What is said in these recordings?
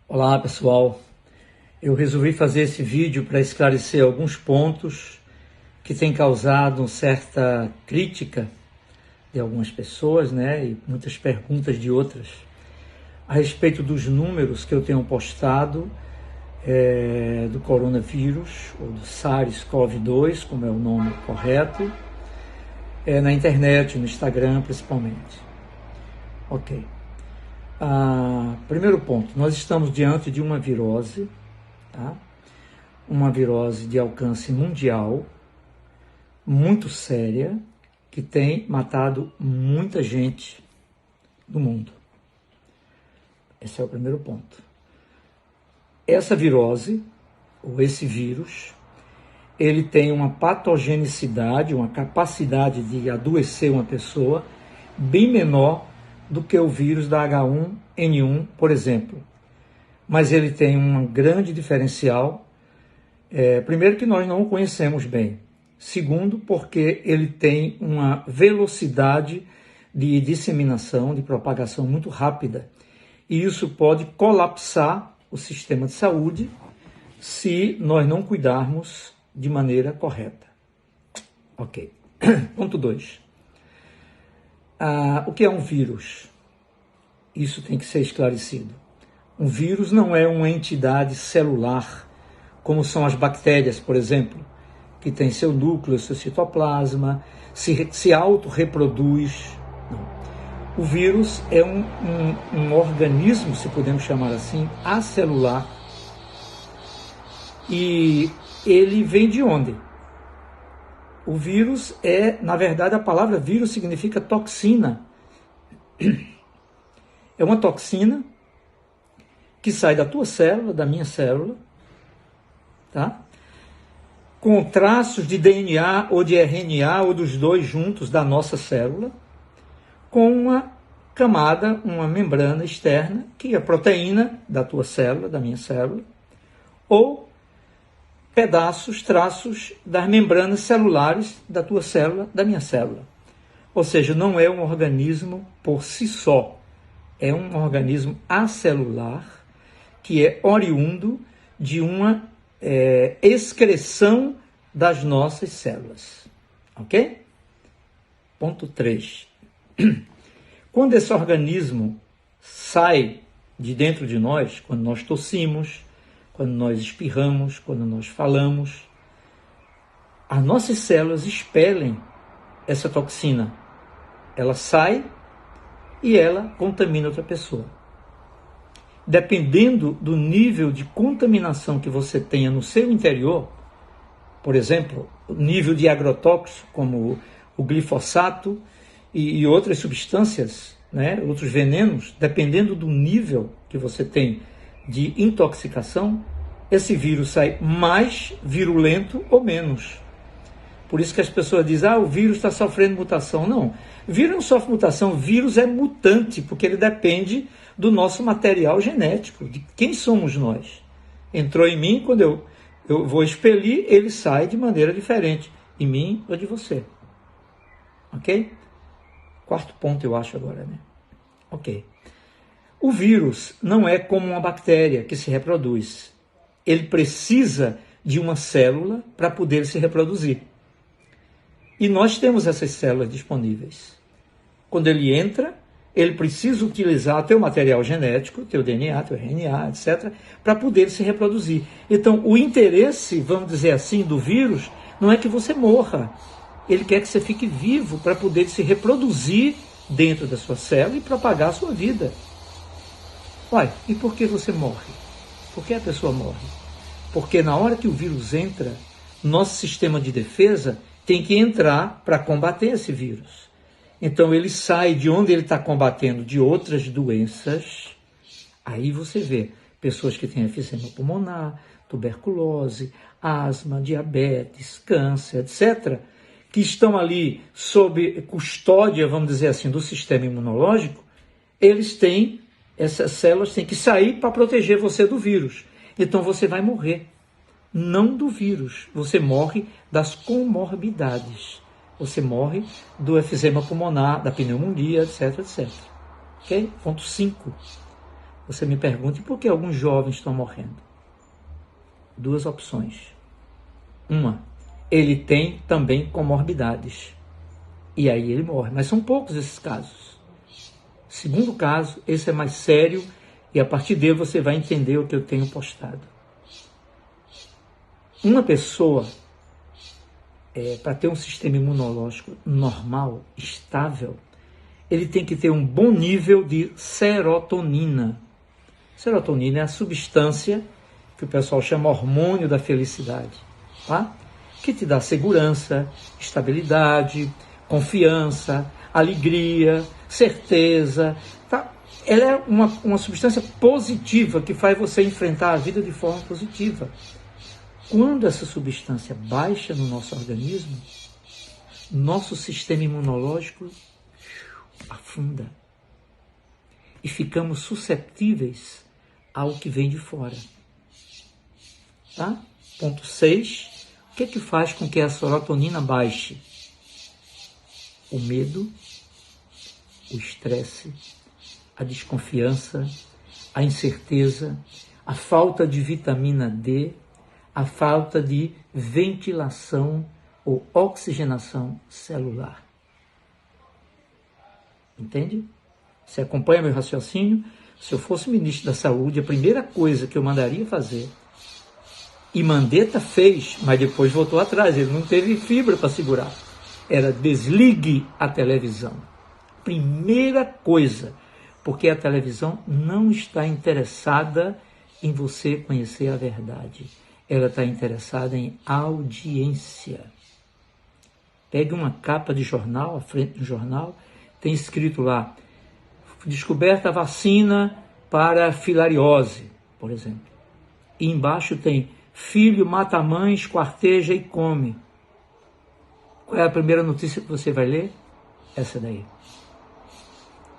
Olá pessoal, eu resolvi fazer esse vídeo para esclarecer alguns pontos que têm causado certa crítica de algumas pessoas, e muitas perguntas de outras a respeito dos números que eu tenho postado do coronavírus, ou do SARS-CoV-2, como é o nome correto, na internet, no Instagram principalmente. Ok. Primeiro ponto, nós estamos diante de uma virose, tá? Uma virose de alcance mundial, muito séria, que tem matado muita gente no mundo. Esse é o primeiro ponto. Essa virose, ou esse vírus, ele tem uma patogenicidade, uma capacidade de adoecer uma pessoa bem menor do que o vírus da H1N1, por exemplo. Mas ele tem um grande diferencial. Primeiro, que nós não o conhecemos bem. Segundo, porque ele tem uma velocidade de disseminação, de propagação muito rápida. E isso pode colapsar o sistema de saúde se nós não cuidarmos de maneira correta. Ok. Ponto 2. O que é um vírus? Isso tem que ser esclarecido. Um vírus não é uma entidade celular, como são as bactérias, por exemplo, que tem seu núcleo, seu citoplasma, se autorreproduz. Não. O vírus é um organismo, se podemos chamar assim, acelular. E ele vem de onde? O vírus na verdade, a palavra vírus significa toxina. É uma toxina que sai da tua célula, da minha célula, tá? Com traços de DNA ou de RNA, ou dos dois juntos da nossa célula, com uma camada, uma membrana externa, que é a proteína da tua célula, da minha célula, ou pedaços, traços das membranas celulares da tua célula, da minha célula. Ou seja, não é um organismo por si só, é um organismo acelular que é oriundo de uma excreção das nossas células. Ok? Ponto 3. Quando esse organismo sai de dentro de nós, quando nós tossimos, quando nós espirramos, quando nós falamos, as nossas células expelem essa toxina. Ela sai e ela contamina outra pessoa. Dependendo do nível de contaminação que você tenha no seu interior, por exemplo, o nível de agrotóxico, como o glifosato e outras substâncias, outros venenos, dependendo do nível que você tem de intoxicação, esse vírus sai mais virulento ou menos. Por isso que as pessoas dizem, o vírus está sofrendo mutação. Não, o vírus não sofre mutação, o vírus é mutante, porque ele depende do nosso material genético, de quem somos nós. Entrou em mim, quando eu vou expelir, ele sai de maneira diferente, em mim ou de você. Ok? Quarto ponto, eu acho agora, Ok. O vírus não é como uma bactéria que se reproduz. Ele precisa de uma célula para poder se reproduzir. E nós temos essas células disponíveis. Quando ele entra, ele precisa utilizar teu material genético, teu DNA, teu RNA, etc., para poder se reproduzir. Então, o interesse, vamos dizer assim, do vírus não é que você morra. Ele quer que você fique vivo para poder se reproduzir dentro da sua célula e propagar a sua vida. E por que você morre? Por que a pessoa morre? Porque na hora que o vírus entra, nosso sistema de defesa tem que entrar para combater esse vírus. Então ele sai de onde ele está combatendo, de outras doenças. Aí você vê pessoas que têm efizema pulmonar, tuberculose, asma, diabetes, câncer, etc., que estão ali sob custódia, vamos dizer assim, do sistema imunológico. Essas células têm que sair para proteger você do vírus. Então você vai morrer. Não do vírus. Você morre das comorbidades. Você morre do efizema pulmonar, da pneumonia, etc, etc. Ok? Ponto 5. você me pergunta, e por que alguns jovens estão morrendo? Duas opções. Uma, ele tem também comorbidades, e aí ele morre, mas são poucos esses casos. Segundo caso, esse é mais sério, e a partir dele você vai entender o que eu tenho postado. Uma pessoa, para ter um sistema imunológico normal, estável, ele tem que ter um bom nível de serotonina. Serotonina é a substância que o pessoal chama hormônio da felicidade, tá? Que te dá segurança, estabilidade, confiança, alegria, certeza. Tá? Ela é uma substância positiva que faz você enfrentar a vida de forma positiva. Quando essa substância baixa no nosso organismo, nosso sistema imunológico afunda e ficamos suscetíveis ao que vem de fora. Tá? Ponto 6. O que faz com que a serotonina baixe? O medo, o estresse, a desconfiança, a incerteza, a falta de vitamina D, a falta de ventilação ou oxigenação celular. Entende? Você acompanha meu raciocínio? Se eu fosse ministro da Saúde, a primeira coisa que eu mandaria fazer, e Mandetta fez, mas depois voltou atrás, ele não teve fibra para segurar, era desligue a televisão. Primeira coisa, porque a televisão não está interessada em você conhecer a verdade. Ela está interessada em audiência. Pegue uma capa de jornal, à frente do jornal, tem escrito lá, descoberta a vacina para filariose, por exemplo. E embaixo tem, filho mata a mãe, esquarteja e come. Qual é a primeira notícia que você vai ler? Essa daí.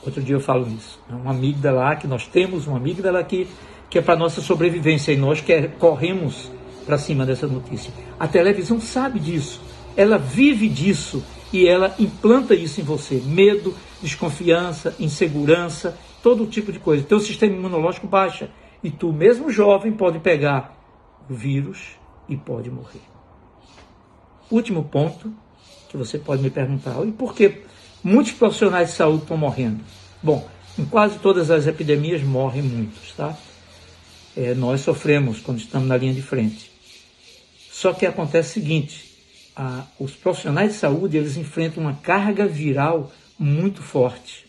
Outro dia eu falo isso. É uma amígdala lá, que nós temos uma amígdala aqui, que é para nossa sobrevivência, e nós corremos para cima dessa notícia. A televisão sabe disso, ela vive disso, e ela implanta isso em você. Medo, desconfiança, insegurança, todo tipo de coisa. Teu sistema imunológico baixa, e tu, mesmo jovem, pode pegar o vírus e pode morrer. Último ponto, que você pode me perguntar, e por que muitos profissionais de saúde estão morrendo? Bom, em quase todas as epidemias morrem muitos, tá? Nós sofremos quando estamos na linha de frente. Só que acontece o seguinte, os profissionais de saúde, eles enfrentam uma carga viral muito forte.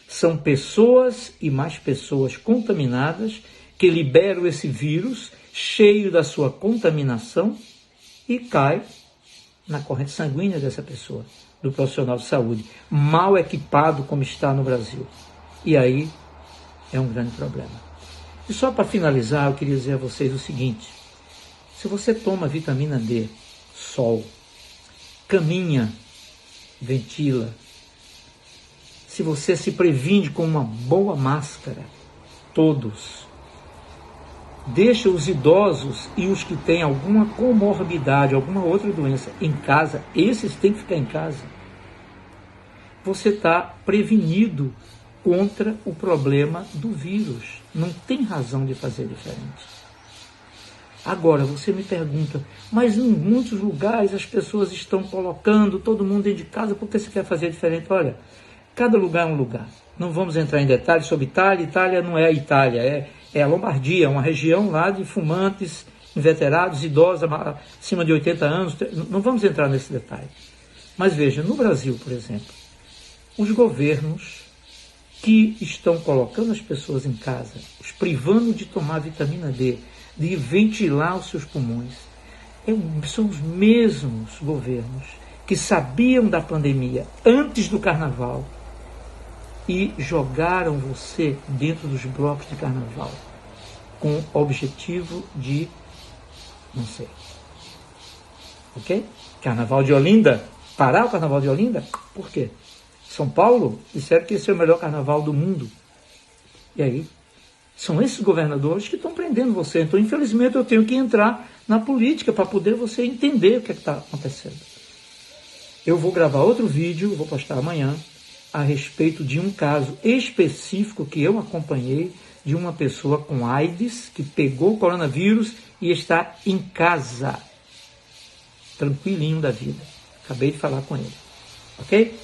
São pessoas e mais pessoas contaminadas que liberam esse vírus cheio da sua contaminação e cai na corrente sanguínea dessa pessoa, do profissional de saúde, mal equipado como está no Brasil. E aí é um grande problema. E só para finalizar, eu queria dizer a vocês o seguinte, se você toma vitamina D, sol, caminha, ventila, se você se previne com uma boa máscara, todos, deixa os idosos e os que têm alguma comorbidade, alguma outra doença em casa, esses têm que ficar em casa. Você está prevenido contra o problema do vírus. Não tem razão de fazer diferente. Agora, você me pergunta, mas em muitos lugares as pessoas estão colocando todo mundo dentro de casa, por que você quer fazer diferente? Olha, cada lugar é um lugar. Não vamos entrar em detalhes sobre Itália. Itália não é a Itália, é a Lombardia, uma região lá de fumantes, inveterados, idosos, acima de 80 anos. Não vamos entrar nesse detalhe. Mas veja, no Brasil, por exemplo, os governos que estão colocando as pessoas em casa, os privando de tomar vitamina D, de ventilar os seus pulmões, são os mesmos governos que sabiam da pandemia antes do carnaval e jogaram você dentro dos blocos de carnaval com o objetivo de, não sei, ok? Carnaval de Olinda, parar o carnaval de Olinda? Por quê? São Paulo disseram que esse é o melhor carnaval do mundo. E aí? São esses governadores que estão prendendo você. Então, infelizmente, eu tenho que entrar na política para poder você entender o que está acontecendo. Eu vou gravar outro vídeo, vou postar amanhã, a respeito de um caso específico que eu acompanhei de uma pessoa com AIDS que pegou o coronavírus e está em casa, tranquilinho da vida. Acabei de falar com ele, ok?